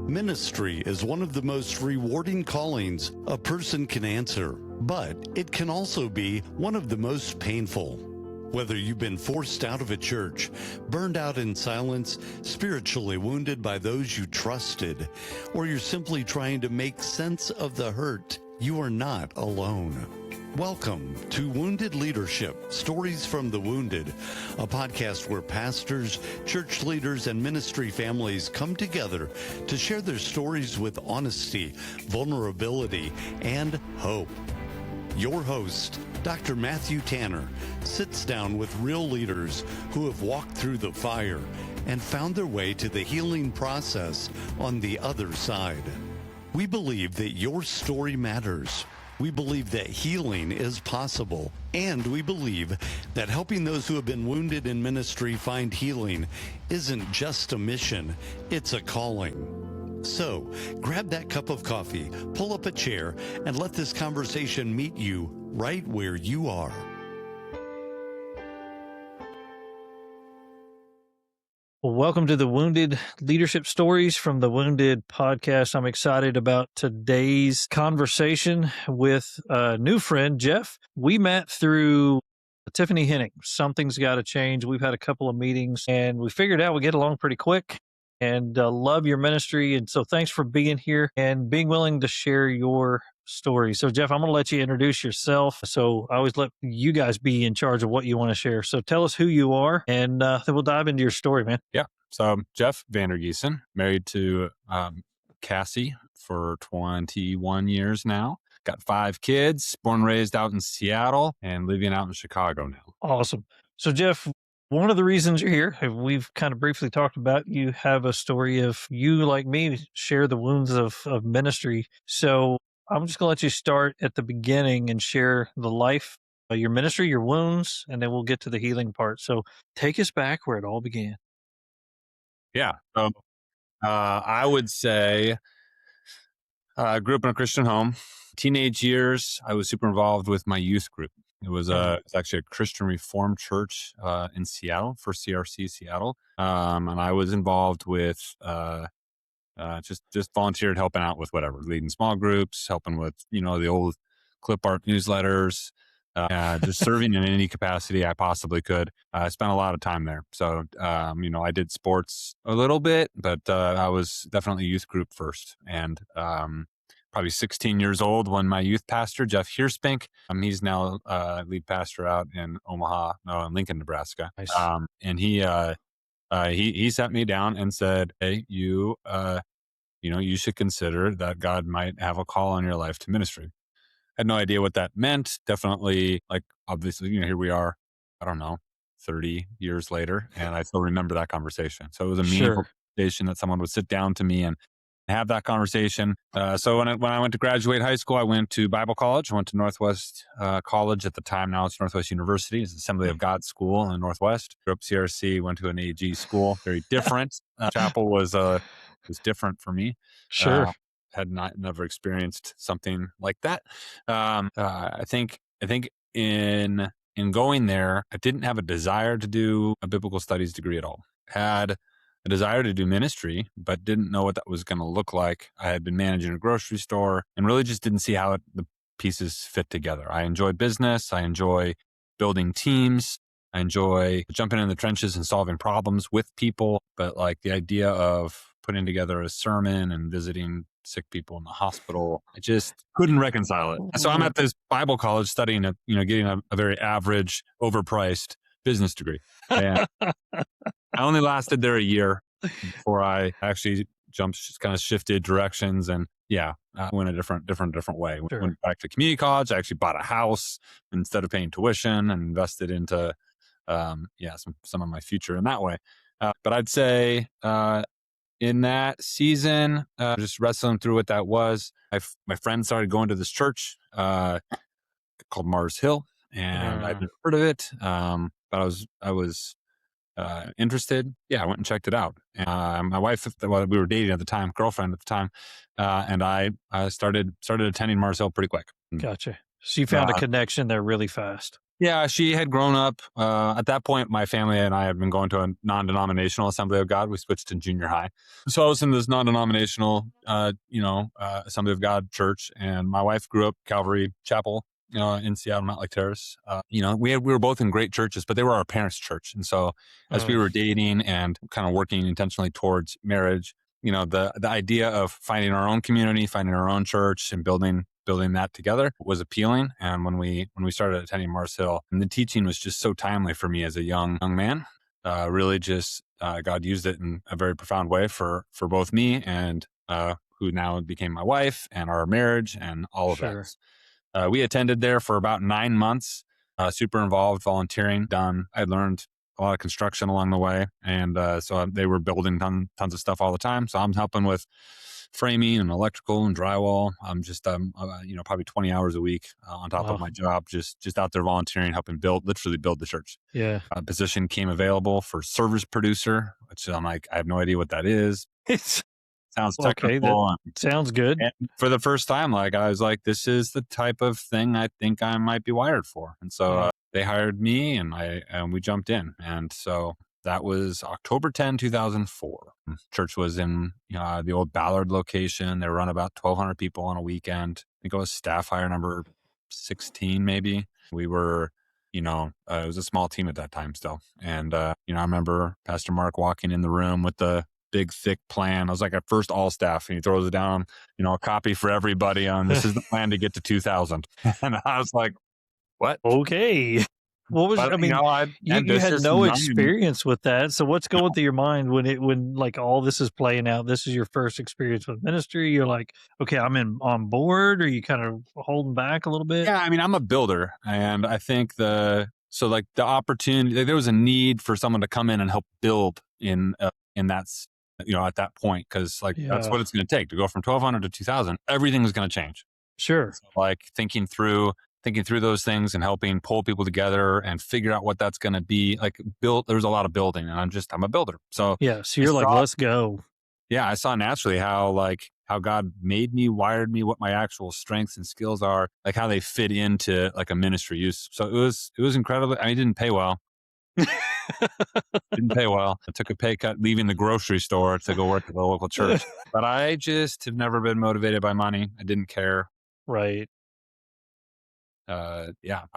Ministry is one of the most rewarding callings a person can answer, but it can also be one of the most painful. Whether you've been forced out of a church, burned out in silence, spiritually wounded by those you trusted, or you're simply trying to make sense of the hurt, you are not alone. Welcome to Wounded Leadership, Stories from the Wounded, a podcast where pastors, church leaders, and ministry families come together to share their stories with honesty, vulnerability, and hope. Your host, Dr. Matthew Tanner, sits down with real leaders who have walked through the fire and found their way to the healing process on the other side. We believe that your story matters. We believe that healing is possible, and we believe that helping those who have been wounded in ministry find healing isn't just a mission, it's a calling. So, grab that cup of coffee, pull up a chair, and let this conversation meet you right where you are. Well, welcome to the Wounded Leadership Stories from the Wounded podcast. I'm excited about today's conversation with a new friend, Jeff. We met through Tiffany Henning. Something's got to change. We've had a couple of meetings and we figured out we get along pretty quick and love your ministry. And so thanks for being here and being willing to share your story. So Jeff, I'm going to let you introduce yourself. So I always let you guys be in charge of what you want to share. So tell us who you are and then we'll dive into your story, man. Yeah. So I'm Jeff VanderGiessen, married to Cassie for 21 years now. Got 5 kids, born and raised out in Seattle and living out in Chicago now. Awesome. So Jeff, one of the reasons you're here, we've kind of briefly talked about, you have a story of you, like me, share the wounds of ministry. So I'm just going to let you start at the beginning and share the life, your ministry, your wounds, and then we'll get to the healing part. So take us back where it all began. Yeah. So I would say I grew up in a Christian home. Teenage years, I was super involved with my youth group. It was actually a Christian Reformed church in Seattle, for CRC Seattle. And I was involved with just volunteered helping out with whatever, leading small groups, helping with, the old clip art newsletters, just serving in any capacity I possibly could. I spent a lot of time there. So, I did sports a little bit, but I was definitely youth group first. And probably 16 years old when my youth pastor, Jeff Hirspink, he's now lead pastor out in Omaha, in Lincoln, Nebraska. Nice. And he sat me down and said, "Hey, you should consider that God might have a call on your life to ministry." I had no idea what that meant. Definitely, obviously, here we are, I don't know, 30 years later, and I still remember that conversation. So it was a meaningful conversation that someone would sit down to me and have that conversation. So when I went to graduate high school, I went to Bible college. I went to Northwest College at the time. Now it's Northwest University. It's Assembly of God school in the Northwest. Grew up CRC, went to an AG school. Very different. Chapel was different for me. Sure. Had never experienced something like that. I think in going there, I didn't have a desire to do a biblical studies degree at all. Had a desire to do ministry, but didn't know what that was going to look like. I had been managing a grocery store and really just didn't see how the pieces fit together. I enjoy business. I enjoy building teams. I enjoy jumping in the trenches and solving problems with people. But the idea of putting together a sermon and visiting sick people in the hospital, I just couldn't reconcile it. And so I'm at this Bible college studying, getting a very average, overpriced business degree. And I only lasted there a year before I actually kind of shifted directions and went a different way. Sure. Went back to community college. I actually bought a house instead of paying tuition and invested into, some of my future in that way. But I'd say, in that season, just wrestling through what that was, my friend started going to this church called Mars Hill, and I'd never heard of it, but I was interested. Yeah, I went and checked it out. My wife, we were dating at the time, girlfriend at the time, and I started attending Mars Hill pretty quick. Gotcha. So you found a connection there really fast. Yeah, she had grown up. At that point, my family and I had been going to a non-denominational Assembly of God. We switched to junior high. So I was in this non-denominational, Assembly of God church. And my wife grew up Calvary Chapel, in Seattle, Mount Lake Terrace. We were both in great churches, but they were our parents' church. And so as we were dating and kind of working intentionally towards marriage, the idea of finding our own community, finding our own church, and building that together was appealing. And when we started attending Mars Hill, and the teaching was just so timely for me as a young man, really just God used it in a very profound way for both me and who now became my wife, and our marriage and all of Sure. that. We attended there for about 9 months, super involved, volunteering, done. I learned a lot of construction along the way. And so they were building tons of stuff all the time. So I'm helping with framing and electrical and drywall. I'm just, probably 20 hours a week on top of my job, just out there volunteering, helping literally build the church. Yeah. A position came available for service producer, which I'm like, I have no idea what that is. Sounds technical. Okay, that sounds good. And for the first time, like I was like, this is the type of thing I think I might be wired for. And so they hired me, and we jumped in. And so that was October 10, 2004. Church was in the old Ballard location. They run about 1,200 people on a weekend. I think it was staff hire number 16, maybe. We were, it was a small team at that time still. And, I remember Pastor Mark walking in the room with the big, thick plan. I was like at first all staff, and he throws it down, a copy for everybody on this is the plan to get to 2,000. And I was like, what? Okay. What was, you had no experience with that. So what's going through your mind when like all this is playing out? This is your first experience with ministry. You're like, okay, I'm on board. Or you kind of holding back a little bit? Yeah. I'm a builder, and I think the opportunity, there was a need for someone to come in and help build in that, at that point. Cause that's what it's going to take to go from 1,200 to 2,000. Everything is going to change. Sure. So, thinking through those things and helping pull people together and figure out what that's going to be there's a lot of building, and I'm a builder. So so you're like, let's go. Yeah. I saw naturally how God made me, wired me, what my actual strengths and skills are, like how they fit into like a ministry use. So it was incredible. It didn't pay well. Didn't pay well. I took a pay cut leaving the grocery store to go work at the local church. But I just have never been motivated by money. I didn't care. Right. I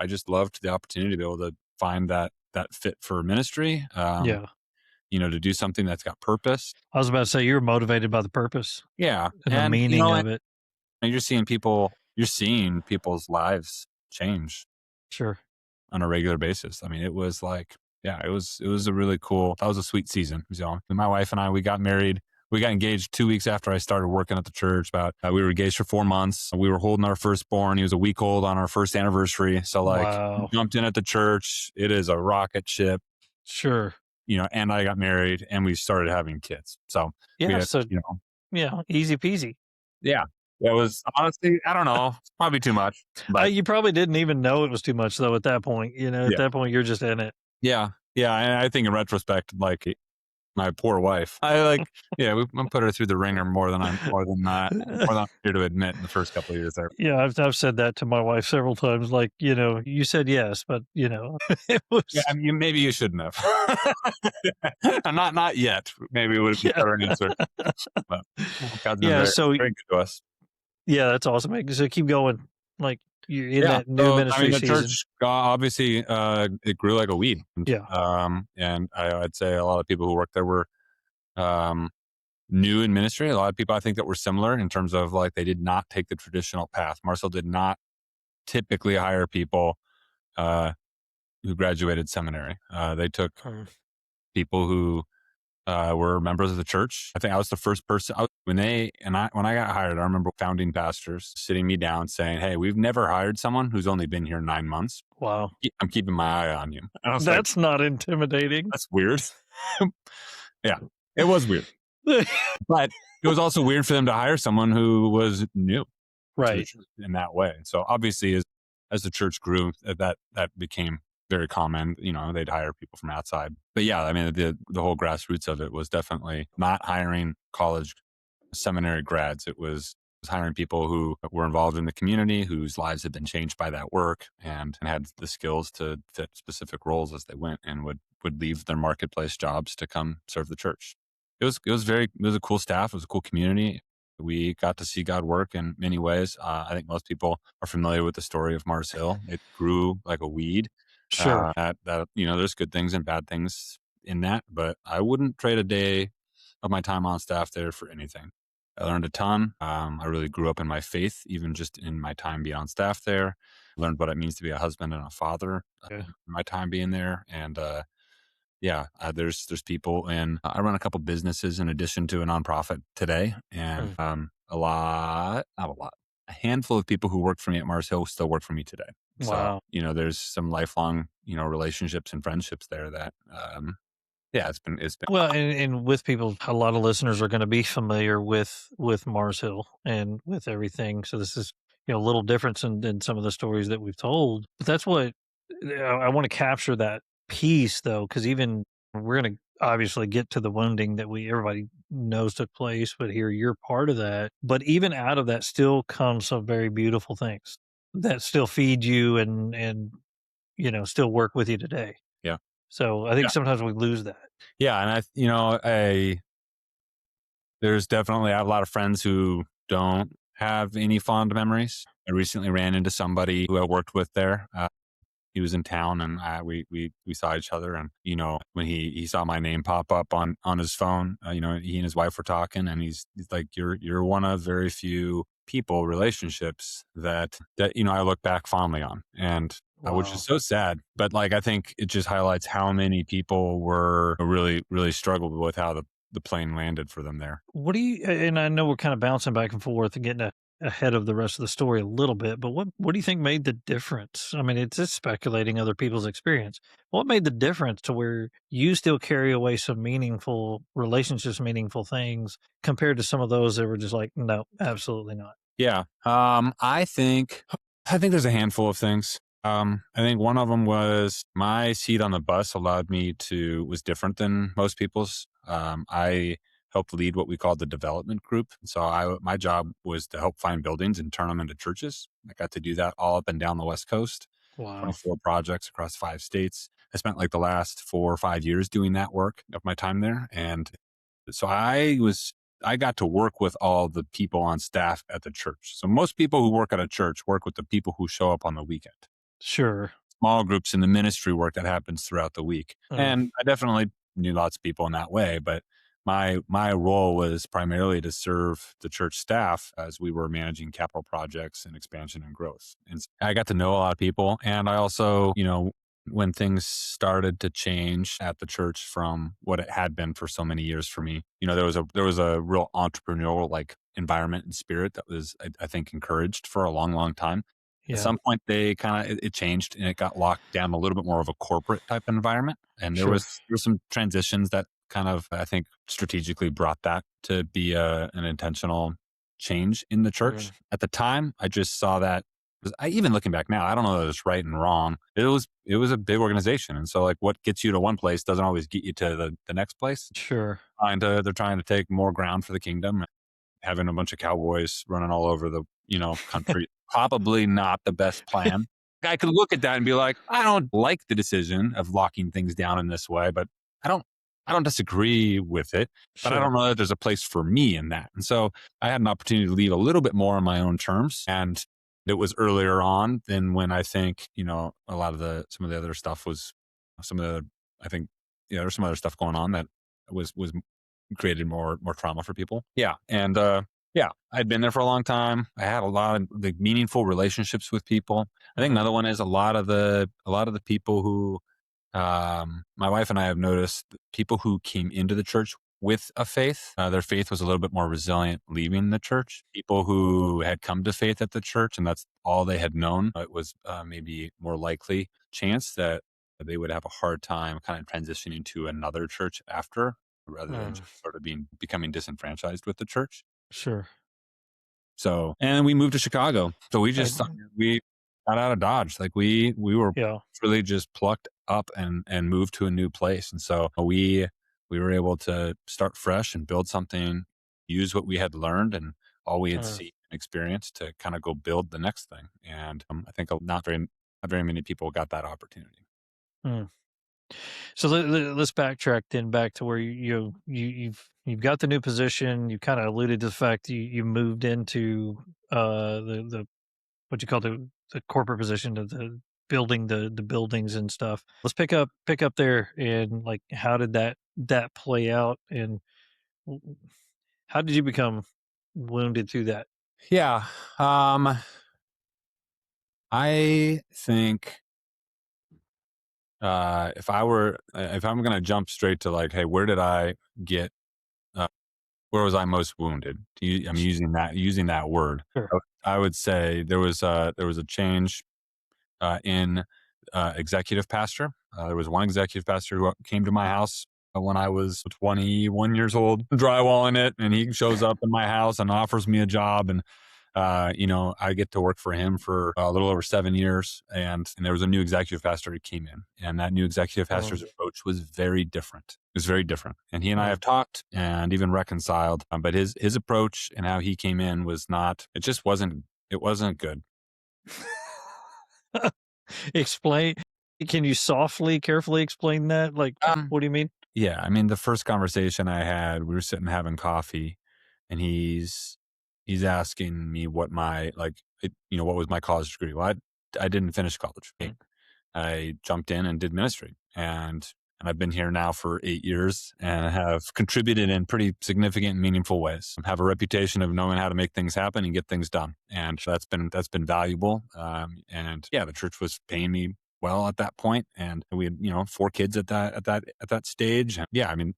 just loved the opportunity to be able to find that fit for ministry. To do something that's got purpose. I was about to say, you're motivated by the purpose. Yeah. And the meaning of it. And you're seeing people's lives change. Sure. On a regular basis. It was like, it was a really cool, that was a sweet season. My wife and I, we got married. We got engaged 2 weeks after I started working at the church. We were engaged for 4 months. We were holding our firstborn. He was a week old on our first anniversary. So we jumped in at the church. It is a rocket ship. Sure. And I got married, and we started having kids. So easy peasy. Yeah. It was honestly, I don't know, probably too much. But you probably didn't even know it was too much though at that point. At that point, you're just in it. Yeah. Yeah. And I think in retrospect, my poor wife, we put her through the ringer more than I'm here to admit in the first couple of years there. Yeah, I've said that to my wife several times. Like, you said yes, but it was. Yeah, maybe you shouldn't have. not yet. Maybe it would be better an answer. But God's been very good to us. Yeah, that's awesome. So keep going. Like you're in that new ministry the season. church obviously it grew like a weed. Yeah. And I'd say a lot of people who worked there were new in ministry. A lot of people I think that were similar in terms of they did not take the traditional path. Mars Hill did not typically hire people who graduated seminary. They took people who were members of the church. I think I was the first person when I got hired. I remember founding pastors sitting me down saying, "Hey, we've never hired someone who's only been here 9 months. Wow, I'm keeping my eye on you." That's not intimidating. That's weird. Yeah, it was weird, but it was also weird for them to hire someone who was new, right? In that way. So obviously, as the church grew, that became very common. They'd hire people from outside. But yeah, the whole grassroots of it was definitely not hiring college seminary grads. It was hiring people who were involved in the community, whose lives had been changed by that work, and had the skills to fit specific roles as they went, and would leave their marketplace jobs to come serve the church. It was a cool staff. It was a cool community. We got to see God work in many ways. I think most people are familiar with the story of Mars Hill. It grew like a weed. Sure. There's good things and bad things in that, but I wouldn't trade a day of my time on staff there for anything. I learned a ton. I really grew up in my faith, even just in my time being on staff there. Learned what it means to be a husband and a father Yeah. in my time being there. And there's people, and I run a couple businesses in addition to a nonprofit today, and not a lot, a handful of people who worked for me at Mars Hill still work for me today. So, Wow. there's some lifelong, relationships and friendships there that, it's been, Well, and with people, a lot of listeners are going to be familiar with Mars Hill and with everything. So this is a little different than some of the stories that we've told. But that's what I want to capture, that piece, though, because even we're going to obviously get to the wounding that everybody knows took place, but here you're part of that. But even out of that still comes some very beautiful things that still feed you and still work with you today. yeah. So I think sometimes we lose that. Yeah. And there's definitely, I have a lot of friends who don't have any fond memories. I recently ran into somebody who I worked with there. He was in town, and we saw each other, and when he saw my name pop up on his phone, he and his wife were talking, and he's like, you're one of very few relationships that I look back fondly on, and which is so sad. But I think it just highlights how many people were really, really struggled with how the plane landed for them there. What do you, and I know we're kind of bouncing back and forth and getting ahead of the rest of the story a little bit, but what do you think made the difference? I mean, it's just speculating other people's experience. What made the difference to where you still carry away some meaningful relationships, meaningful things, compared to some of those that were just like, no, absolutely not? Yeah. I think there's a handful of things. I think one of them was my seat on the bus was different than most people's. I helped lead what we called the development group. So my job was to help find buildings and turn them into churches. I got to do that all up and down the West Coast. Wow. 24 projects across 5 states. I spent the last 4 or 5 years doing that work of my time there. And so I got to work with all the people on staff at the church. So most people who work at a church work with the people who show up on the weekend. Sure. Small groups in the ministry work that happens throughout the week. And I definitely knew lots of people in that way, but my role was primarily to serve the church staff as we were managing capital projects and expansion and growth. And I got to know a lot of people. And I also, when things started to change at the church from what it had been for so many years for me, there was a real entrepreneurial environment and spirit that was, I think, encouraged for a long, long time. Yeah. At some point, they it changed, and it got locked down a little bit more of a corporate type environment. And there were some transitions that kind of, I think, strategically brought that to be an intentional change in the church. At the time, I just saw that. Even looking back now, I don't know that it's right and wrong. It was a big organization, and so what gets you to one place doesn't always get you to the next place. Sure. They're trying to take more ground for the kingdom. Having a bunch of cowboys running all over the country, probably not the best plan. I could look at that and be like, I don't like the decision of locking things down in this way, but I don't disagree with it, but I don't know that there's a place for me in that. And so I had an opportunity to leave a little bit more on my own terms. And it was earlier on than when I think, a lot of some of the other stuff was I think, there's some other stuff going on that was created more trauma for people. Yeah. And, I'd been there for a long time. I had a lot of meaningful relationships with people. I think another one is a lot of the people who, my wife and I have noticed people who came into the church with a faith, their faith was a little bit more resilient leaving the church. People who had come to faith at the church and that's all they had known, it was maybe more likely chance that they would have a hard time kind of transitioning to another church after, rather than just sort of becoming disenfranchised with the church. Sure. So, and we moved to Chicago. So we got out of Dodge. We were really just plucked up and moved to a new place. And so we were able to start fresh and build something, use what we had learned and all we had seen experience to kind of go build the next thing. And I think not very many people got that opportunity. Mm. So let's backtrack then back to where you've got the new position. You kind of alluded to the fact you moved into the what you call the corporate position of the building the buildings and stuff. Let's pick up there, and like how did that play out, and how did you become wounded through that? Yeah. I think if I'm going to jump straight to like, hey, where did I get, where was I most wounded? I'm using that word. Sure. I would say there was a change in executive pastor. There was one executive pastor who came to my house when I was 21 years old, drywalling it, and he shows up in my house and offers me a job, and I get to work for him for a little over 7 years, and there was a new executive pastor who came in, and that new executive pastor's approach was very different. It was very different, and he and I have talked and even reconciled. But his approach and how he came in was not. It just wasn't. It wasn't good. Explain. Can you carefully explain that? Like, what do you mean? Yeah, I mean, the first conversation I had, we were sitting having coffee, and he's asking me what what was my college degree. Well, I didn't finish college. I jumped in and did ministry, and I've been here now for 8 years and have contributed in pretty significant and meaningful ways. I have a reputation of knowing how to make things happen and get things done. And that's been valuable. And yeah, the church was paying me well at that point. And we had, 4 kids at that stage. Yeah. I mean,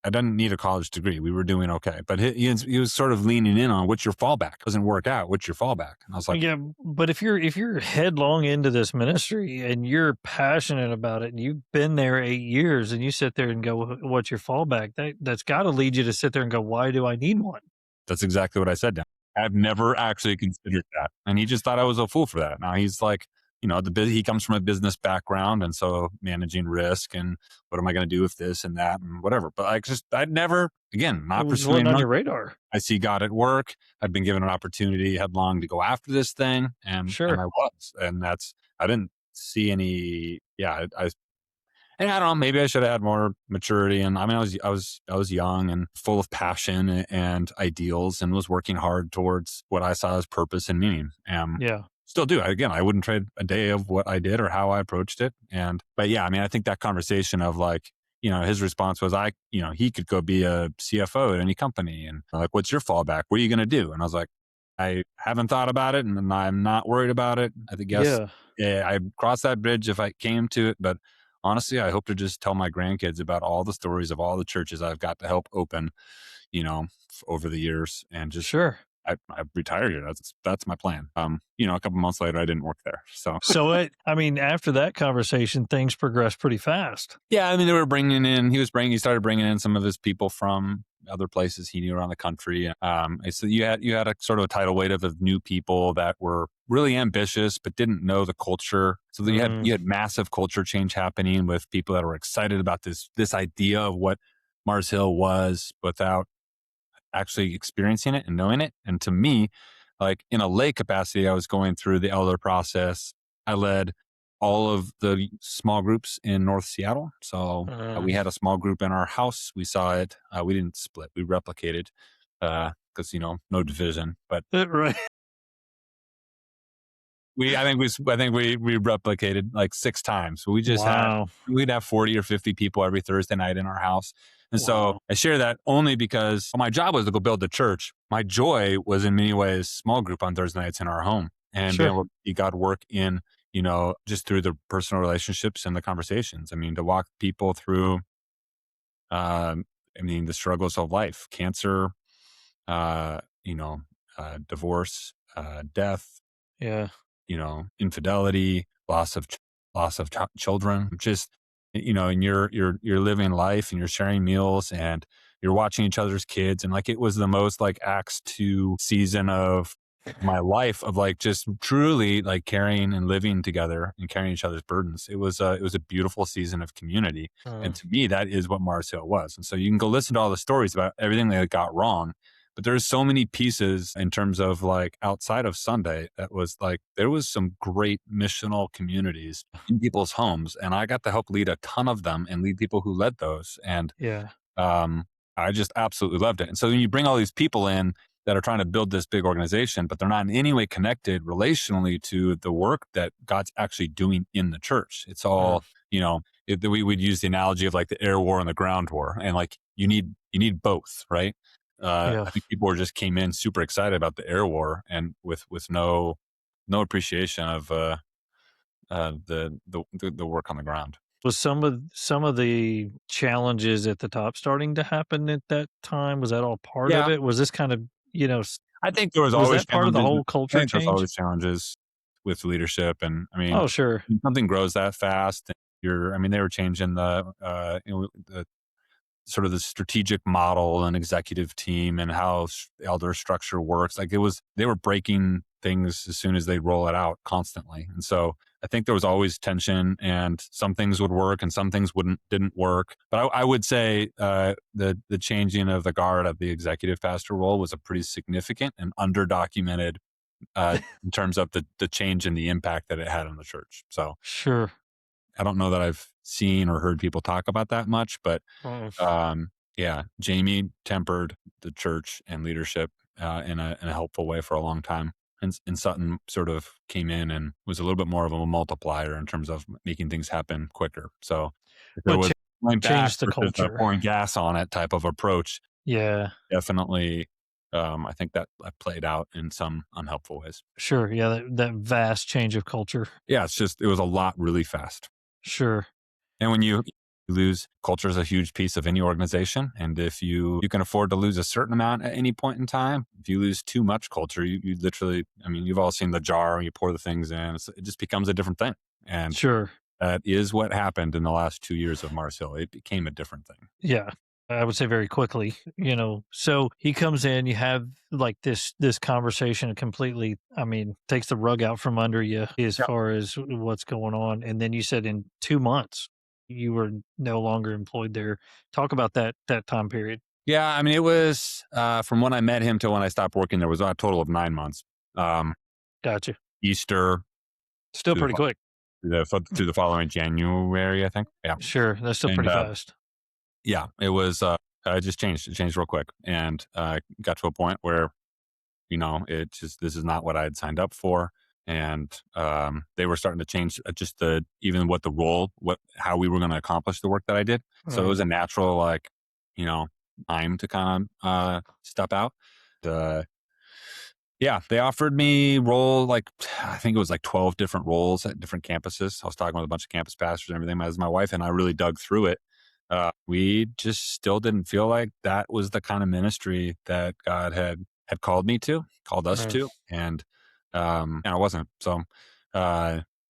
I didn't need a college degree. We were doing okay. But he was sort of leaning in on what's your fallback. Doesn't work out. What's your fallback? And I was like, yeah, but if you're headlong into this ministry and you're passionate about it and you've been there 8 years and you sit there and go, what's your fallback? That's got to lead you to sit there and go, why do I need one? That's exactly what I said. I've never actually considered that. And he just thought I was a fool for that. Now he's like, he comes from a business background, and so managing risk and what am I going to do with this and that and whatever. But I'd never, again, not pursuing on your radar. I see God at work. I've been given an opportunity headlong to go after this thing, and I was, and I didn't see any. Yeah, and I don't know. Maybe I should have had more maturity. And I mean, I was young and full of passion and ideals, and was working hard towards what I saw as purpose and meaning. Still do. Again, I wouldn't trade a day of what I did or how I approached it. But yeah, I mean, I think that conversation of like, his response was, he could go be a CFO at any company, and like, what's your fallback? What are you going to do? And I was like, I haven't thought about it, and I'm not worried about it. I think I cross that bridge if I came to it, but. Honestly, I hope to just tell my grandkids about all the stories of all the churches I've got to help open, over the years, and just I retired here. That's my plan. A couple months later, I didn't work there. So after that conversation, things progressed pretty fast. Yeah, I mean, he started bringing in some of his people from other places he knew around the country. So you had a sort of a tidal wave of new people that were really ambitious but didn't know the culture. So you had massive culture change happening with people that were excited about this idea of what Mars Hill was without actually experiencing it and knowing it. And to me, like in a lay capacity, I was going through the elder process. I led all of the small groups in North Seattle. So we had a small group in our house. We saw it. We didn't split. We replicated because, no division. But right. I think we replicated like 6 times. So we just we'd have 40 or 50 people every Thursday night in our house. And so I share that only because my job was to go build the church. My joy was in many ways small group on Thursday nights in our home, and being able to see God work in, just through the personal relationships and the conversations. I mean, to walk people through, the struggles of life, cancer, divorce, death, infidelity, loss of children, just, and you're living life and you're sharing meals and you're watching each other's kids. And like, it was the most like Acts 2 season of my life of like, just truly like carrying and living together and carrying each other's burdens. It was a beautiful season of community. And to me, that is what Mars Hill was. And so you can go listen to all the stories about everything that got wrong, But there's so many pieces in terms of like outside of Sunday that was like, there was some great missional communities in people's homes. And I got to help lead a ton of them and lead people who led those. And Yeah. I just absolutely loved it. And so when you bring all these people in that are trying to build this big organization, but they're not in any way connected relationally to the work that God's actually doing in the church. It's all, we would use the analogy of like the air war and the ground war. And like, you need both, right? Yeah. I think people came in super excited about the air war and with no appreciation of the work on the ground. Was some of the challenges at the top starting to happen at that time? Was that all part of Yeah, it? Was this kind of, I think there was was always that part of the challenges. whole I culture think there's change? always challenges with leadership, and I mean, Oh, sure. when something grows that fast. They were changing the sort of the strategic model and executive team and how elder structure works. Like they were breaking things as soon as they roll it out constantly. And so I think there was always tension, and some things would work and some things didn't work. But I would say the changing of the guard of the executive pastor role was a pretty significant and underdocumented in terms of the change and the impact that it had on the church. So Sure. I don't know that I've seen or heard people talk about that much, but Oh, Jamie tempered the church and leadership in a helpful way for a long time. And Sutton sort of came in and was a little bit more of a multiplier in terms of making things happen quicker. So if there but was going back changed the versus culture. pouring gas on it type of approach, Yeah. definitely, I think that played out in some unhelpful ways. Sure. Yeah. That vast change of culture. Yeah, it was a lot really fast. Sure. And when you lose, culture is a huge piece of any organization. And if you can afford to lose a certain amount at any point in time, if you lose too much culture, you literally, you've all seen the jar and you pour the things in, it just becomes a different thing. And Sure. that is what happened in the last 2 years of Mars Hill. It became a different thing. Yeah. I would say very quickly, So he comes in, you have like this conversation completely, takes the rug out from under you as Yeah. far as what's going on. And then you said in 2 months you were no longer employed there. Talk about that time period. Yeah. It was from when I met him till when I stopped working, there was a total of 9 months. Gotcha. Easter Still to pretty quick. to the following January, I think. Yeah. Sure. That's still And, pretty fast. Yeah, it was, it just changed. It changed real quick and got to a point where, this is not what I had signed up for. And they were starting to change just even what the role, how we were going to accomplish the work that I did. So it was a natural, time to kind of step out. Yeah, they offered me I think it was like 12 different roles at different campuses. I was talking with a bunch of campus pastors and everything. As my wife and I really dug through it, we just still didn't feel like that was the kind of ministry that God had called us to. And it wasn't. So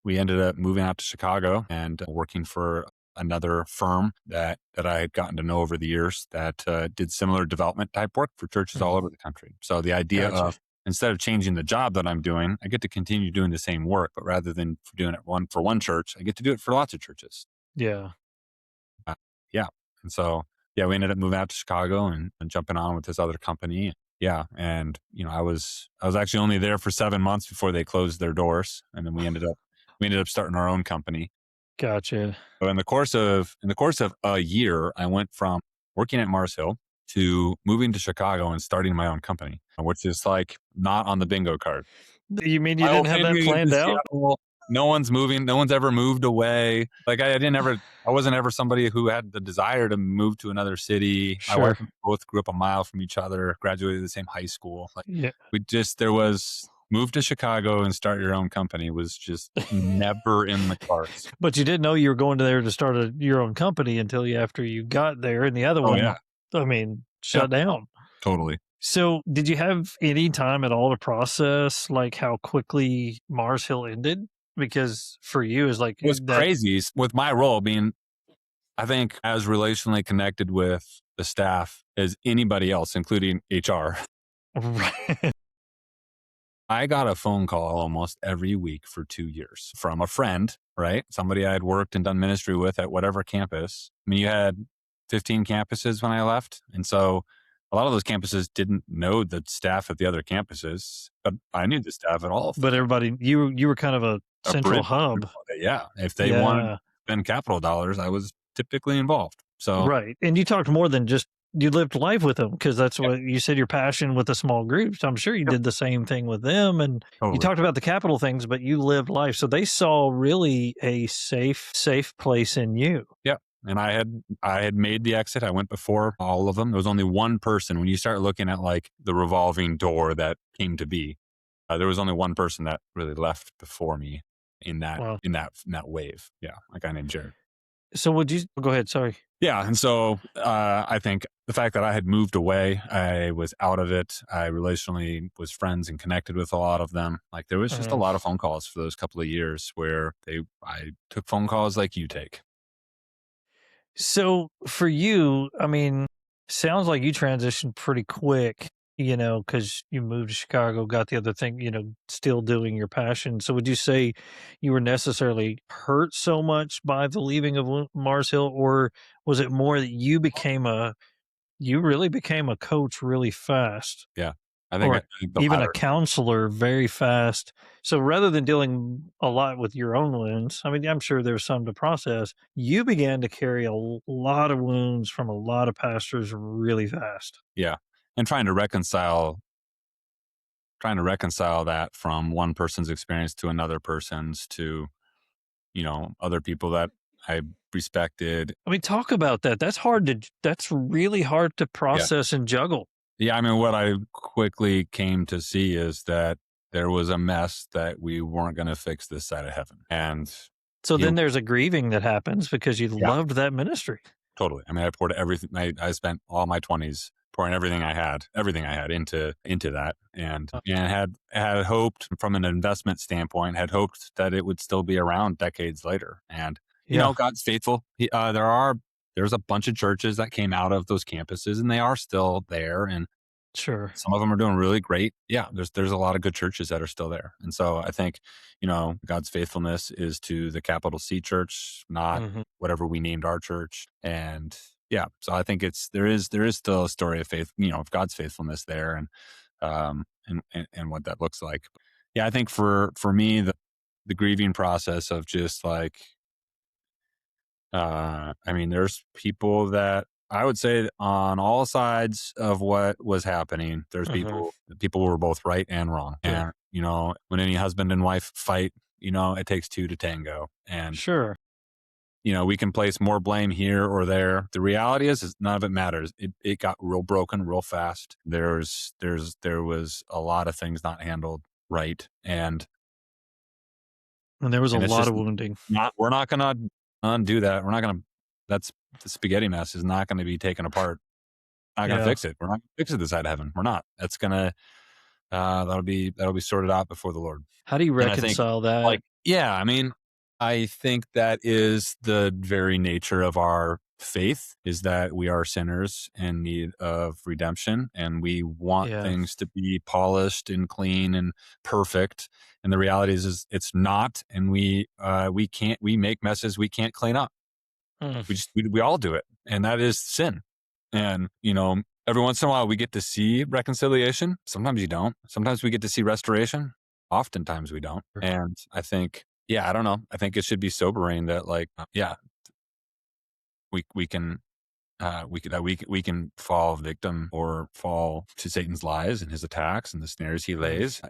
we ended up moving out to Chicago and working for another firm that I had gotten to know over the years that did similar development type work for churches all over the country. So the idea of, instead of changing the job that I'm doing, I get to continue doing the same work, but rather than doing it for one church, I get to do it for lots of churches. Yeah. Yeah. And so, we ended up moving out to Chicago and jumping on with this other company. Yeah. And, I was actually only there for 7 months before they closed their doors. And then we ended up starting our own company. Gotcha. So in the course of a year, I went from working at Mars Hill to moving to Chicago and starting my own company, which is like not on the bingo card. You mean you didn't have that planned out? Seattle. No one's moving. No one's ever moved away. Like I wasn't ever somebody who had the desire to move to another city. Sure. My wife and I both grew up a mile from each other, graduated the same high school. Like Yeah. move to Chicago and start your own company was just never in the cards. But you didn't know you were going there to start your own company until after you got there, and the other one, shut down. Totally. So did you have any time at all to process like how quickly Mars Hill ended? Because for you is like it was crazy with my role being, I think, as relationally connected with the staff as anybody else, including HR. Right. I got a phone call almost every week for 2 years from a friend, right? Somebody I had worked and done ministry with at whatever campus. You had 15 campuses when I left. And so a lot of those campuses didn't know the staff at the other campuses, but I knew the staff at all of them. But everybody, you were kind of a A central bridge. hub. Yeah. If they wanted to Yeah. spend capital dollars, I was typically involved. So Right. And you talked more than just you lived life with them, because that's what you said, your passion with the small groups. I'm sure you Yep. did the same thing with them. And you totally. talked about the capital things, but you lived life. So they saw really a safe place in you. Yeah. And I had made the exit. I went before all of them. There was only one person. When you start looking at like the revolving door that came to be, there was only one person that really left before me in that Wow. in that wave. Yeah, a guy named Jared. So would you go ahead? Sorry. Yeah, and so I think the fact that I had moved away, I was out of it. I relationally was friends and connected with a lot of them. Like there was just a lot of phone calls for those couple of years where I took phone calls like you take. So for you, I mean, sounds like you transitioned pretty quick, because you moved to Chicago, got the other thing, still doing your passion. So would you say you were necessarily hurt so much by the leaving of Mars Hill, or was it more that you really became a coach really fast? Yeah, I Or think the even a latter. counselor very fast. So rather than dealing a lot with your own wounds, I mean, I'm sure there's some to process. You began to carry a lot of wounds from a lot of pastors really fast. Yeah, and trying to reconcile that from one person's experience to another person's to other people that I respected. I mean, talk about that. That's really hard to Yeah. process and juggle. Yeah, I mean, what I quickly came to see is that there was a mess that we weren't going to fix this side of heaven. And So he, then there's a grieving that happens because you yeah, loved that ministry. totally. I mean, I poured everything. I spent all my 20s pouring everything I had into that, and had hoped from an investment standpoint, had hoped that it would still be around decades later. And Yeah, God's faithful. There's a bunch of churches that came out of those campuses, and they are still there, and sure. some of them are doing really great. Yeah, there's a lot of good churches that are still there. And so I think, God's faithfulness is to the capital C church, not Mhm. whatever we named our church. And yeah, so I think there is still a story of faith, of God's faithfulness there, and what that looks like. Yeah, I think for me, the grieving process of just like, I mean, there's people that I would say on all sides of what was happening, there's Mhm. people were both right and wrong. Sure. And, when any husband and wife fight, it takes two to tango. And, Sure. we can place more blame here or there. The reality is none of it matters. It got real broken real fast. There was a lot of things not handled right. And And there was a it's lot just of wounding. we're not going to undo that. We're not going to, that's the spaghetti mess is not going to be taken apart. Not going to Yeah. fix it. We're not going to fix it this side of heaven. We're not. That's going to, that'll be sorted out before the Lord. How do you And I think, reconcile that? I mean, I think that is the very nature of our faith, is that we are sinners in need of redemption, and we want Yeah. things to be polished and clean and perfect. And the reality is it's not, and we make messes we can't clean up. Mm. We all do it, and that is sin. And every once in a while we get to see reconciliation. Sometimes you don't. Sometimes we get to see restoration. Oftentimes we don't. Sure. And I think, I don't know. I think it should be sobering that we can we can fall victim or fall to Satan's lies and his attacks and the snares he lays.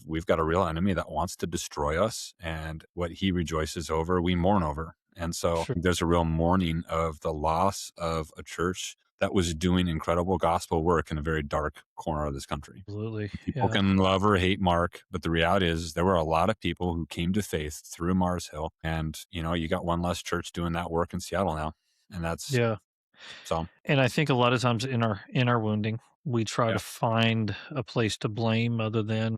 We've got a real enemy that wants to destroy us, and what he rejoices over, we mourn over. And so Sure. there's a real mourning of the loss of a church that was doing incredible gospel work in a very dark corner of this country. Absolutely. People Yeah. can love or hate Mark, but the reality is there were a lot of people who came to faith through Mars Hill, and you got one less church doing that work in Seattle now, and that's Yeah. so. And I think a lot of times in our wounding, we try Yeah. to find a place to blame other than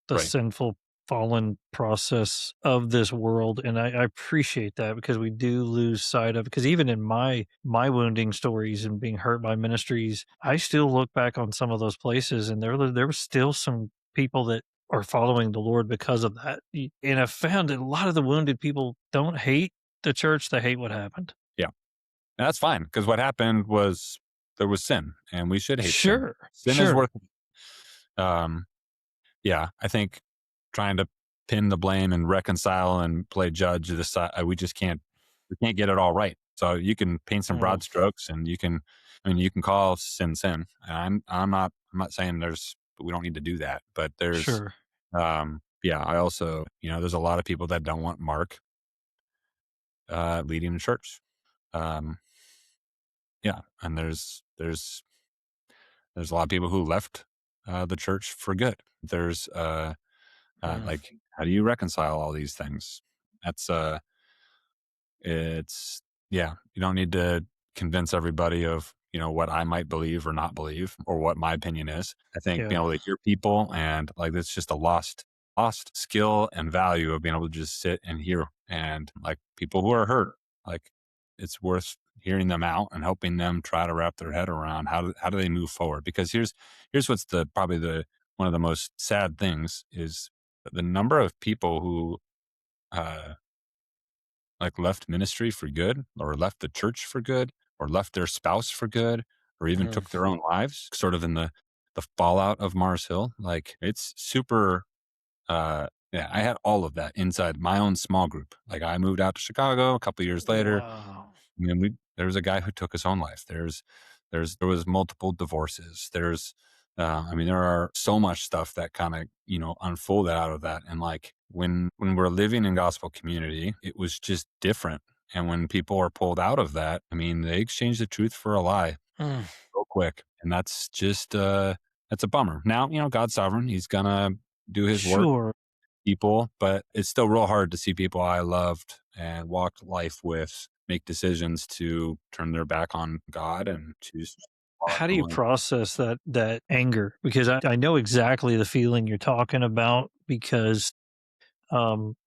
the Right. sinful fallen process of this world. And I appreciate that, because we do lose sight of, because even in my wounding stories and being hurt by ministries, I still look back on some of those places, and there were still some people that are following the Lord because of that. And I've found that a lot of the wounded people don't hate the church, they hate what happened. Yeah. And that's fine, because what happened was there was sin, and we should hate sin. Sure. Sin is Sure. worth um yeah, I think trying to pin the blame and reconcile and play judge this we can't get it all right. So you can paint some Mm, broad strokes, and you can call sin sin. And I'm not saying we don't need to do that, but there's sure. yeah, I also, there's a lot of people that don't want Mark leading the church. Um yeah, and there's a lot of people who left the church for good. There's Mm, like, how do you reconcile all these things? That's it's yeah, you don't need to convince everybody of, what I might believe or not believe, or what my opinion is. I think being yeah. able to hear people, and like, it's just a lost skill and value of being able to just sit and hear, and like, people who are hurt, like, it's worth hearing them out and helping them try to wrap their head around how do they move forward. Because here's what's probably the one of the most sad things is the number of people who uh like left ministry for good, or left the church for good, or left their spouse for good, or even Mm, took their own lives, sort of in the fallout of Mars Hill. Like, it's super yeah, I had all of that inside my own small group. Like, I moved out to Chicago a couple of years later. wow. I mean, there was a guy who took his own life. There was multiple divorces. I mean, there are so much stuff that kind of, unfolded out of that. And like, when we're living in gospel community, it was just different. And when people are pulled out of that, I mean, they exchange the truth for a lie Mm, real quick. And that's a bummer. Now, God's sovereign. He's gonna do his work, sure. people, but it's still real hard to see people I loved and walked life with make decisions to turn their back on God and choose to follow How do you someone. process that anger? Because I know exactly the feeling you're talking about because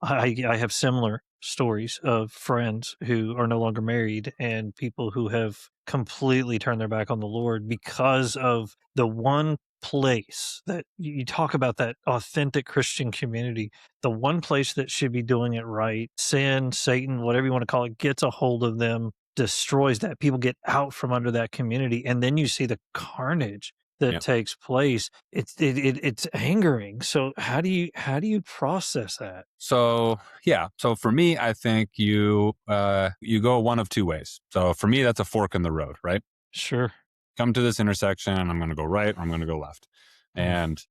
I have similar stories of friends who are no longer married and people who have completely turned their back on the Lord because of the one place that you talk about, that authentic Christian community, the one place that should be doing it right, sin, Satan, whatever you want to call it, gets a hold of them, destroys that. People get out from under that community, and then you see the carnage that Yeah. takes place. It's angering. So how do you process that? So yeah. So for me, I think you go one of two ways. So for me, that's a fork in the road, right? Sure. Come to this intersection, I'm going to go right, or I'm going to go left. Mm, And,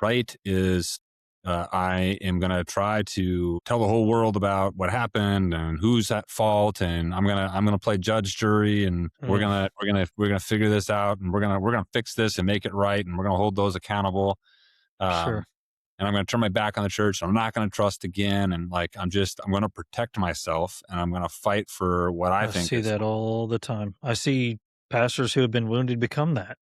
right is, I am going to try to tell the whole world about what happened and who's at fault. And I'm going to play judge, jury, and mm, we're going to figure this out, and we're going to fix this and make it right. And we're going to hold those accountable. sure. Um, and I'm going to turn my back on the church. I'm not going to trust again. And like, I'm going to protect myself, and I'm going to fight for what I I think see is. that all the time. I see pastors who have been wounded become that.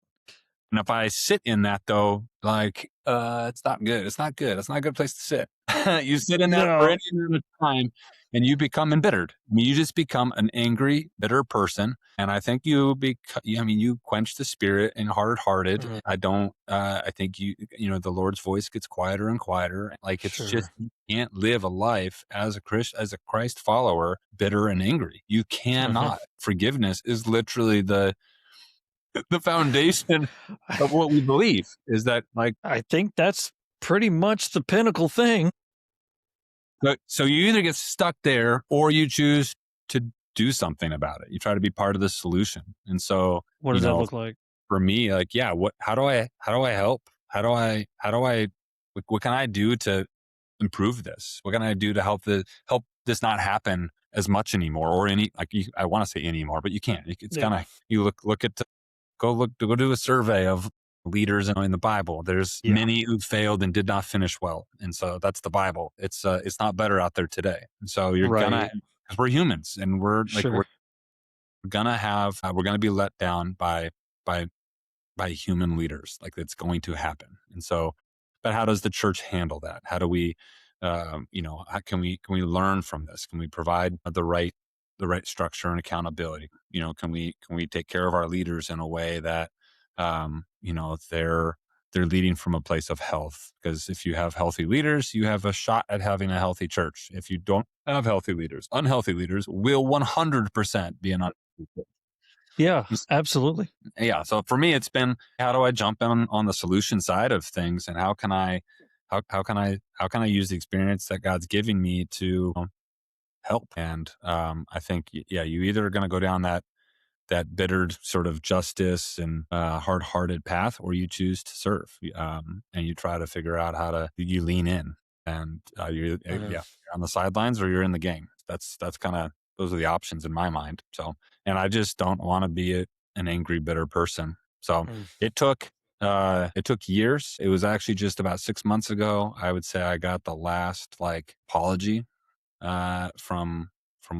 And if I sit in that, though, like, it's not good. It's not good. It's not a good place to sit. You sit in that for No. any amount of time, and you become embittered. I mean, you just become an angry, bitter person. And I think you quench the spirit and hard-hearted. Mm, I think the Lord's voice gets quieter and quieter. Like, it's just, sure. you can't live a life as as a Christ follower, bitter and angry. You Mhm. cannot. Forgiveness is literally the foundation of what we believe, is that, like, I think that's pretty much the pinnacle thing. so you either get stuck there, or you choose to do something about it. You try to be part of the solution. And so, What does that look like? for me, like, yeah, how do I help? What can I do to improve this? What can I do to help this not happen as much anymore, or I want to say anymore, but you can't. It's Yeah. kind of, you look at go do a survey of leaders in the Bible. There's Yeah. many who failed and did not finish well, and so that's the Bible. It's not better out there today. And so you're gonna, Right. because we're humans, and Sure. we're gonna be let down by human leaders. Like, it's going to happen. And so, but how does the church handle that? How do we, how can we learn from this? Can we provide the right structure and accountability? Can we take care of our leaders in a way that, they're leading from a place of health? Because if you have healthy leaders, you have a shot at having a healthy church. If you don't have healthy leaders, unhealthy leaders will 100% be an unhealthy church. Yeah, absolutely. Yeah. So for me, it's been, how do I jump in on the solution side of things, and how can I, how can I use the experience that God's giving me to help? And I think, yeah, you either are going to go down that bitter sort of justice and hard-hearted path, or you choose to serve, and you try to figure out how to, you lean in, and Mhm. you're on the sidelines or you're in the game. That's kind of, those are the options in my mind. So, and I just don't want to be an angry, bitter person. So Mm. it took years. It was actually just about 6 months ago, I would say, I got the last like apology from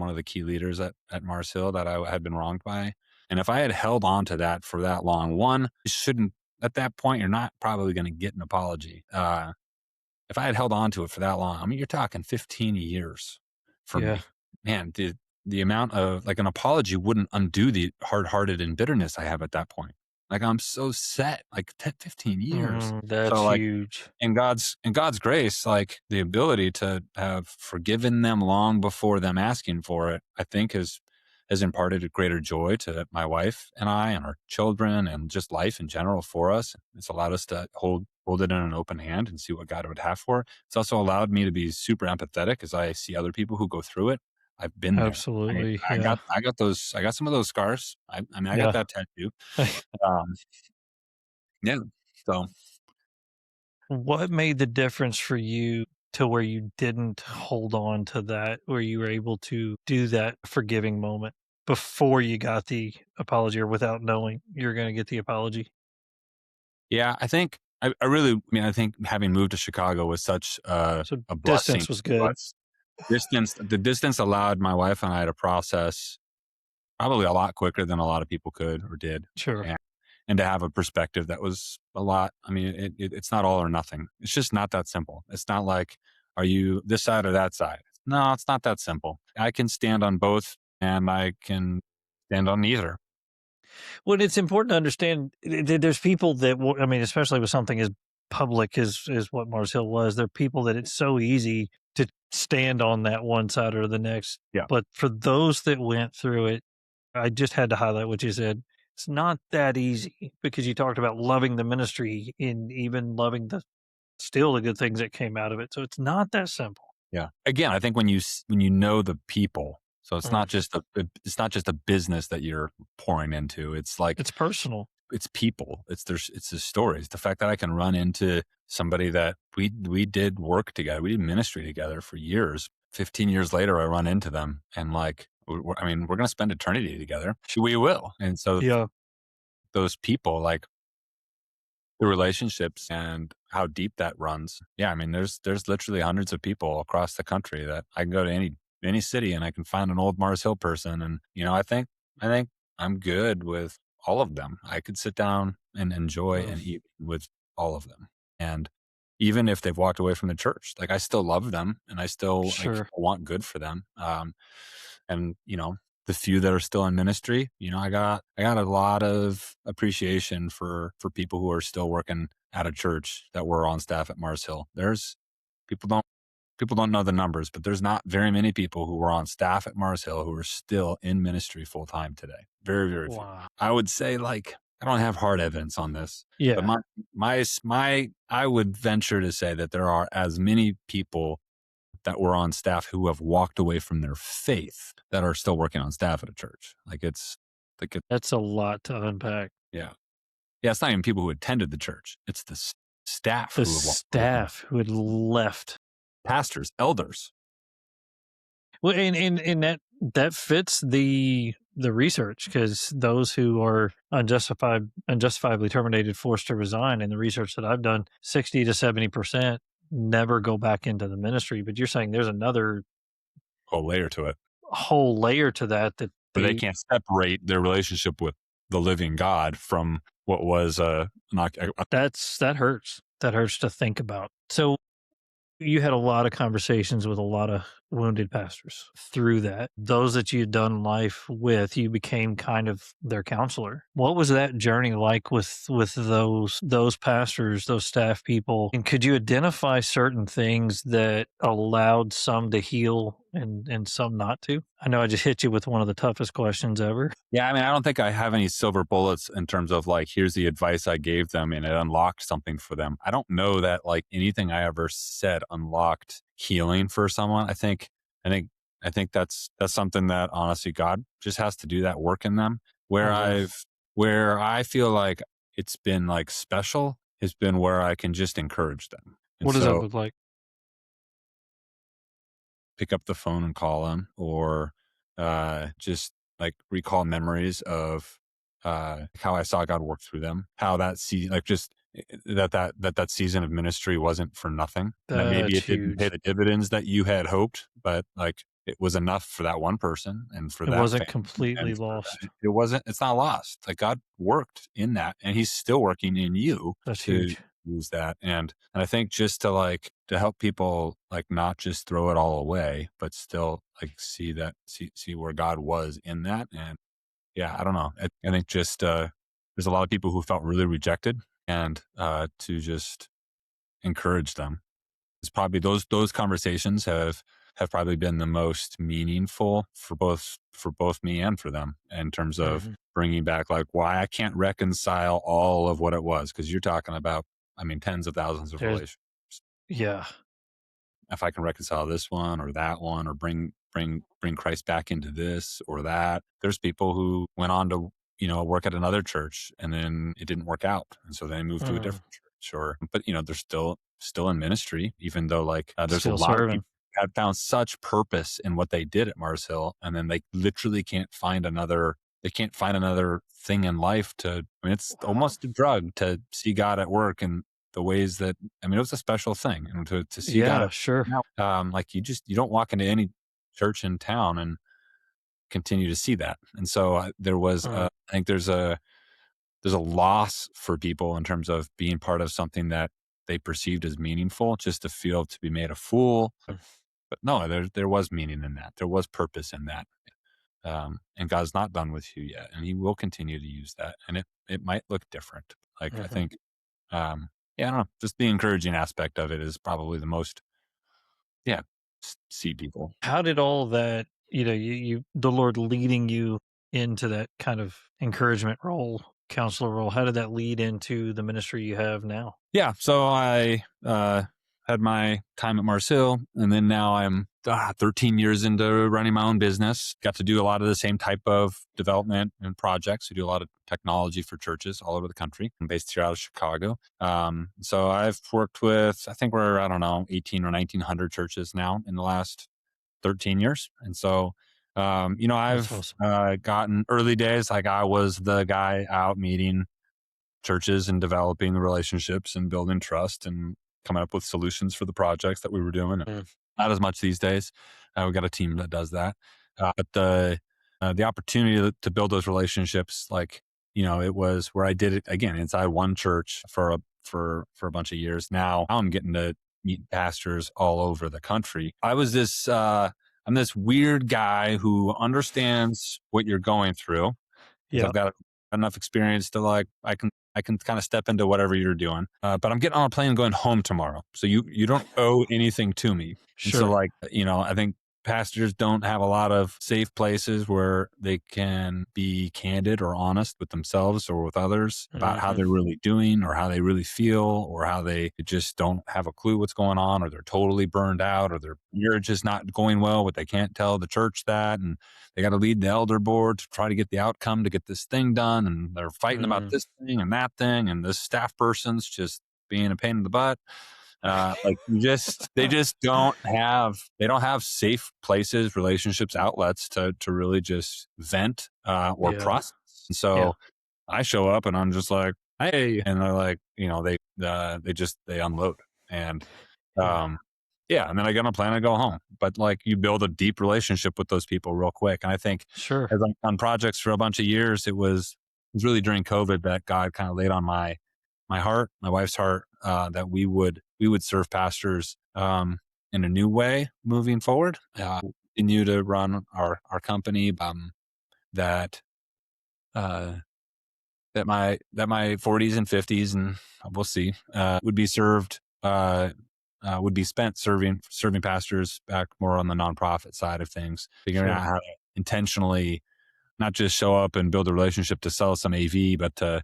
one of the key leaders at Mars Hill that I had been wronged by. And if I had held on to that for that long, one, you shouldn't, at that point, you're not probably going to get an apology. If I had held on to it for that long, I mean, you're talking 15 years for Yeah. me. Man, the amount of, like, an apology wouldn't undo the hard-hearted and bitterness I have at that point. Like, I'm so set, like 10, 15 years. That's So like, huge. in God's grace, like the ability to have forgiven them long before them asking for it, I think has imparted a greater joy to my wife and I and our children and just life in general for us. It's allowed us to hold it in an open hand and see what God would have for it. It's also allowed me to be super empathetic as I see other people who go through it. I've been there. Absolutely. Yeah. I got some of those scars. I mean, I got Yeah. that tattoo. Um, yeah. So What made the difference for you to where you didn't hold on to that, where you were able to do that forgiving moment before you got the apology or without knowing you're going to get the apology? yeah, I think I really, I mean, I think having moved to Chicago was such So a blessing distance was to good. us. The distance allowed my wife and I to process probably a lot quicker than a lot of people could or did, Sure. and, and to have a perspective that was a lot. I mean, it's not all or nothing. It's just not that simple. It's not like, are you this side or that side? No, it's not that simple. I can stand on both, and I can stand on neither. Well, it's important to understand there's people that, I mean, especially with something as public as what Mars Hill was, there are people that it's so easy to stand on that one side or the next. Yeah. But for those that went through it, I just had to highlight what you said. It's not that easy because you talked about loving the ministry and even loving still the good things that came out of it. So it's not that simple. Yeah. Again, I think when you know the people, so it's Mm. not just a business that you're pouring into. It's like, It's personal. it's people. It's the stories. The fact that I can run into somebody that we did work together, we did ministry together for years. 15 years later, I run into them, and like, I mean, we're going to spend eternity together. We will. And so Yeah. those people, like, the relationships and how deep that runs. Yeah, I mean, there's literally hundreds of people across the country that I can go to any city and I can find an old Mars Hill person, and I think I'm good with all of them. I could sit down and enjoy Mm. and eat with all of them, and even if they've walked away from the church, like, I still love them and I still, like, Sure. want good for them. And the few that are still in ministry, I got a lot of appreciation for people who are still working at a church that were on staff at Mars Hill. There's people don't people don't know the numbers, but there's not very many people who were on staff at Mars Hill who are still in ministry full time today. Very, very few. Wow. I would say, like, I don't have hard evidence on this, but Yeah. I would venture to say that there are as many people that were on staff who have walked away from their faith that are still working on staff at a church. That's a lot to unpack. Yeah. Yeah. It's not even people who attended the church. It's the staff The who have walked away from it. staff who had left. Pastors, elders. Well, and that fits the research because those who are unjustifiably terminated, forced to resign, in the research that I've done, 60 to 70% never go back into the ministry. But you're saying there's another Whole layer to it. whole layer to that But they they can't separate their relationship with the living God from what was a that hurts. That hurts to think about. So you had a lot of conversations with a lot of wounded pastors through that. Those that you had done life with, you became kind of their counselor. What was that journey like with those pastors, those staff people? And could you identify certain things that allowed some to heal and some not to? I know I just hit you with one of the toughest questions ever. Yeah, I mean, I don't think I have any silver bullets in terms of like, here's the advice I gave them and it unlocked something for them. I don't know that like anything I ever said unlocked healing for someone. I think, I think that's something that honestly God just has to do that work in them. Mhm. Where I feel like it's been like special has been where I can just encourage them. And What does that so look like? pick up the phone and call them, or just like recall memories of how I saw God work through them, how that like just that season of ministry wasn't for nothing, and that maybe That's it didn't pay huge. the dividends that you had hoped, but like it was enough for that one person and for It that wasn't family completely and for lost. that, it wasn't, it's not lost. Like God worked in that, and He's still working in you That's to huge. use that. And I think just to like to help people like not just throw it all away, but still like see where God was in that. And yeah, I don't know. I think just there's a lot of people who felt really rejected, and to just encourage them. It's probably those conversations have probably been the most meaningful for both me and for them, in terms of Mhm. bringing back like why I can't reconcile all of what it was, because you're talking about, I mean, tens of thousands of There's relationships. yeah. If I can reconcile this one or that one, or bring Christ back into this or that. There's people who went on to, work at another church and then it didn't work out, and so they moved to a Mm. different church. Or, but they're still in ministry, even though like there's a Still lot of serving. people who had found such purpose in what they did at Mars Hill, and then they literally can't find another. They can't find another thing in life to. I mean, it's almost a drug to see God at work in the ways that, I mean, it was a special thing, and to see God Yeah, at sure. now. Like you don't walk into any church in town and continue to see that. And so there was, Mm. I think there's a loss for people in terms of being part of something that they perceived as meaningful, just to feel to be made a fool. But no, there was meaning in that. There was purpose in that. And God's not done with you yet, and He will continue to use that. And it might look different. Like I Mhm. think, yeah, I don't know. Just the encouraging aspect of it is probably the most, yeah, see people. How did all that, the Lord leading you into that kind of encouragement role, counselor role, how did that lead into the ministry you have now? Yeah. So I had my time at Mars Hill, and then now I'm 13 years into running my own business. Got to do a lot of the same type of development and projects. We do a lot of technology for churches all over the country. I'm based here out of Chicago. So I've worked with, I think we're, I don't know, 18 or 1900 churches now in the last 13 years. And so, That's I've awesome. gotten early days, like I was the guy out meeting churches and developing the relationships and building trust and coming up with solutions for the projects that we were doing. Mm. Not as much these days. We got a team that does that. But the opportunity to build those relationships, like, it was where I did it again inside one church for a bunch of years. Now I'm getting to meet pastors all over the country. I'm this weird guy who understands what you're going through, because Yeah, I've got enough experience to like I can kind of step into whatever you're doing. But I'm getting on a plane and going home tomorrow, so you don't owe anything to me. And so, sure. like, I think pastors don't have a lot of safe places where they can be candid or honest with themselves or with others about how Mhm. they're really doing or how they really feel, or how they just don't have a clue what's going on, or they're totally burned out, or their marriage is not going well, but they can't tell the church that. And they got to lead the elder board to try to get the outcome to get this thing done. And they're fighting about Mm. this thing and that thing. And this staff person's just being a pain in the butt. Like they don't have safe places, relationships, outlets to really just vent, or Yeah, process. And yeah, so I show up and I'm just like, hey, and they're like, they unload. And, yeah, um, yeah. And then I get on a plane and I go home. But like, you build a deep relationship with those people real quick. And I think sure. as I'm on projects for a bunch of years, it was really during COVID that God kind of laid on my heart, my wife's heart, that we would serve pastors, in a new way moving forward. Continue to run our company, that uh, that my 40s and 50s, and we'll see, would be served would be spent serving pastors back more on the nonprofit side of things, figuring out how to intentionally not just show up and build a relationship to sell some AV, but to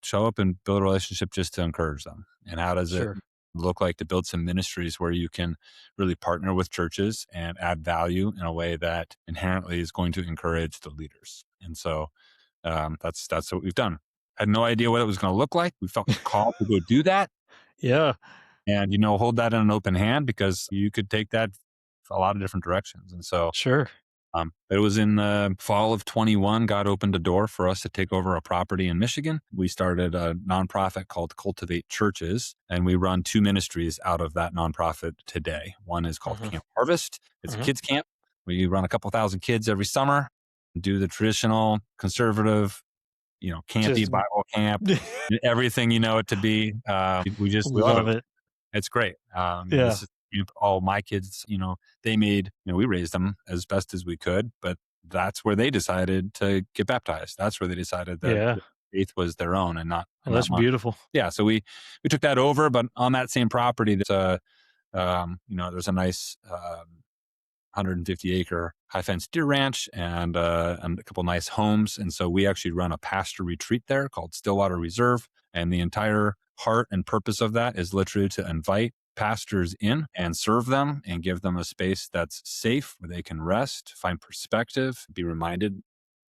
show up and build a relationship just to encourage them. And how does it look like to build some ministries where you can really partner with churches and add value in a way that inherently is going to encourage the leaders? And so that's what we've done. Had no idea what it was going to look like. We felt called to go do that. Yeah. And, hold that in an open hand, because you could take that a lot of different directions. And so it was in the fall of 21, God opened a door for us to take over a property in Michigan. We started a nonprofit called Cultivate Churches, and we run 2 ministries out of that nonprofit today. One is called Camp Harvest. It's a kids camp. We run a couple thousand kids every summer, do the traditional conservative, campy Bible camp, everything you know it to be. We love it. It's great. This is, all my kids, they made, we raised them as best as we could, but that's where they decided to get baptized. That's where they decided that faith was their own and not. Well, that's beautiful. Yeah. So we took that over, but on that same property, there's a nice 150-acre high-fenced deer ranch and a couple nice homes. And so we actually run a pastor retreat there called Stillwater Reserve. And the entire heart and purpose of that is literally to invite pastors in and serve them and give them a space that's safe where they can rest, find perspective, be reminded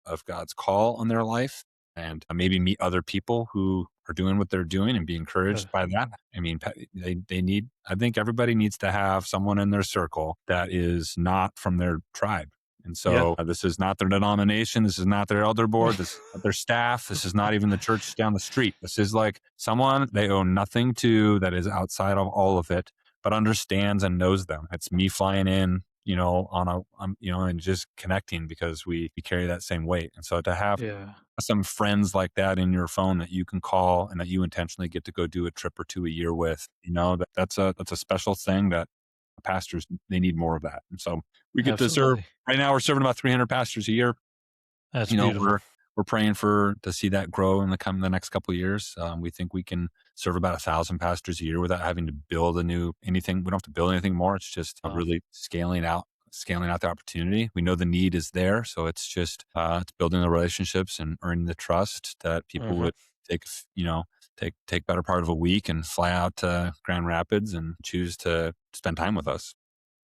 of God's call on their life, and maybe meet other people who are doing what they're doing and be encouraged by that. I mean, I think everybody needs to have someone in their circle that is not from their tribe. And so this is not their denomination. This is not their elder board. This is not their staff. This is not even the church down the street. This is like someone they owe nothing to, that is outside of all of it, but understands and knows them. It's me flying in, and just connecting because we carry that same weight. And so to have some friends like that in your phone that you can call and that you intentionally get to go do a trip or 2 a year with, that's a special thing that pastors, they need more of that. And so we get to serve. Right now we're serving about 300 pastors a year. That's beautiful. We're praying to see that grow in the next couple of years. We think we can serve about 1,000 pastors a year without having to build anything. We don't have to build anything more. It's just really scaling out the opportunity. We know the need is there. So it's just, it's building the relationships and earning the trust that people would take better part of a week and fly out to Grand Rapids and choose to spend time with us.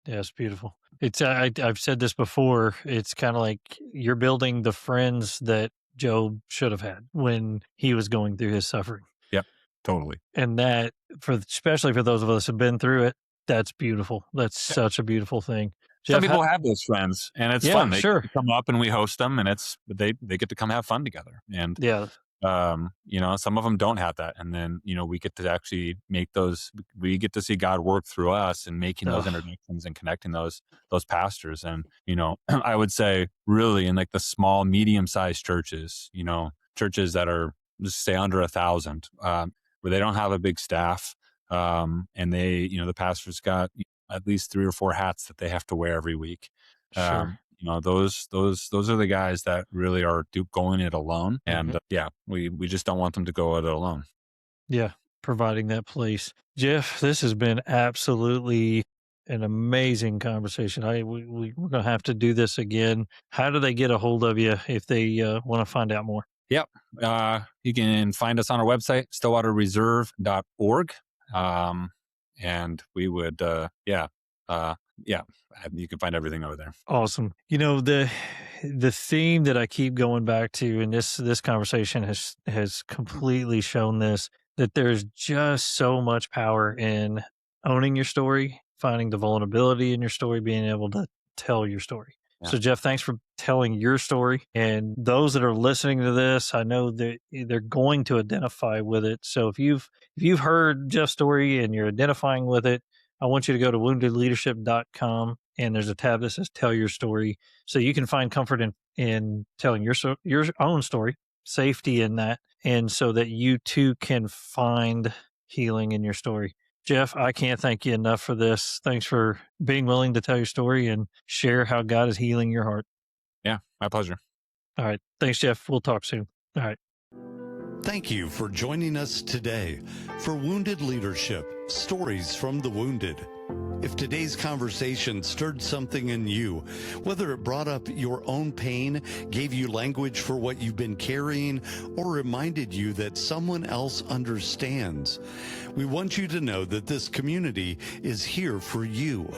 Yeah, it's beautiful. It's I've said this before. It's kind of like you're building the friends that Job should have had when he was going through his suffering. Yep, totally. And that, especially for those of us who've been through it, that's beautiful. That's such a beautiful thing. Jeff, some people have those friends, and it's fun. They come up and we host them, and they get to come have fun together. And some of them don't have that, and then we get to actually we get to see God work through us and making those introductions and connecting those pastors. And I would say really in like the small medium-sized churches, churches that are, just say, under 1,000, where they don't have a big staff, and they the pastor's got at least 3 or 4 hats that they have to wear every week. Those are the guys that really are going it alone. And we just don't want them to go it alone. Yeah. Providing that place. Jeff, this has been absolutely an amazing conversation. We're going to have to do this again. How do they get a hold of you if they want to find out more? Yep. You can find us on our website, stillwaterreserve.org. And we would, you can find everything over there. Awesome. The theme that I keep going back to, and this conversation has completely shown this, that there's just so much power in owning your story, finding the vulnerability in your story, being able to tell your story. Yeah. So Jeff, thanks for telling your story. And those that are listening to this, I know that they're going to identify with it. So if you've heard Jeff's story and you're identifying with it, I want you to go to woundedleadership.com, and there's a tab that says Tell Your Story. So you can find comfort in telling your own story, safety in that, and so that you too can find healing in your story. Jeff, I can't thank you enough for this. Thanks for being willing to tell your story and share how God is healing your heart. Yeah, my pleasure. All right. Thanks, Jeff. We'll talk soon. All right. Thank you for joining us today for Wounded Leadership, Stories from the Wounded. If today's conversation stirred something in you, whether it brought up your own pain, gave you language for what you've been carrying, or reminded you that someone else understands, we want you to know that this community is here for you.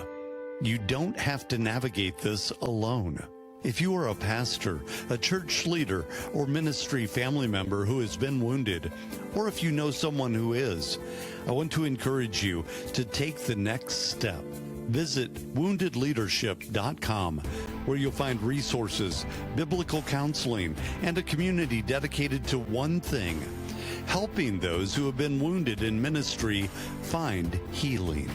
You don't have to navigate this alone. If you are a pastor, a church leader, or ministry family member who has been wounded, or if you know someone who is, I want to encourage you to take the next step. Visit woundedleadership.com, where you'll find resources, biblical counseling, and a community dedicated to one thing: helping those who have been wounded in ministry find healing.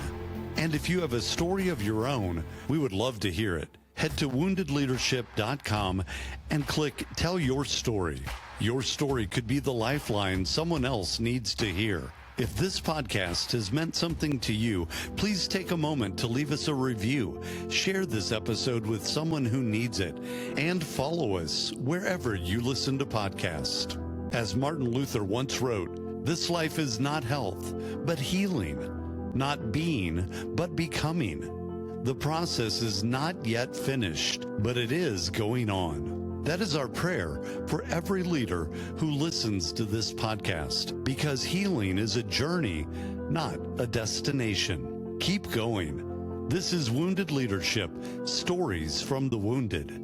And if you have a story of your own, we would love to hear it. Head to woundedleadership.com and click Tell Your Story. Your story could be the lifeline someone else needs to hear. If this podcast has meant something to you, please take a moment to leave us a review, share this episode with someone who needs it, and follow us wherever you listen to podcasts. As Martin Luther once wrote, "This life is not health, but healing, not being, but becoming. The process is not yet finished, but it is going on." That is our prayer for every leader who listens to this podcast, because healing is a journey, not a destination. Keep going. This is Wounded Leadership, Stories from the Wounded.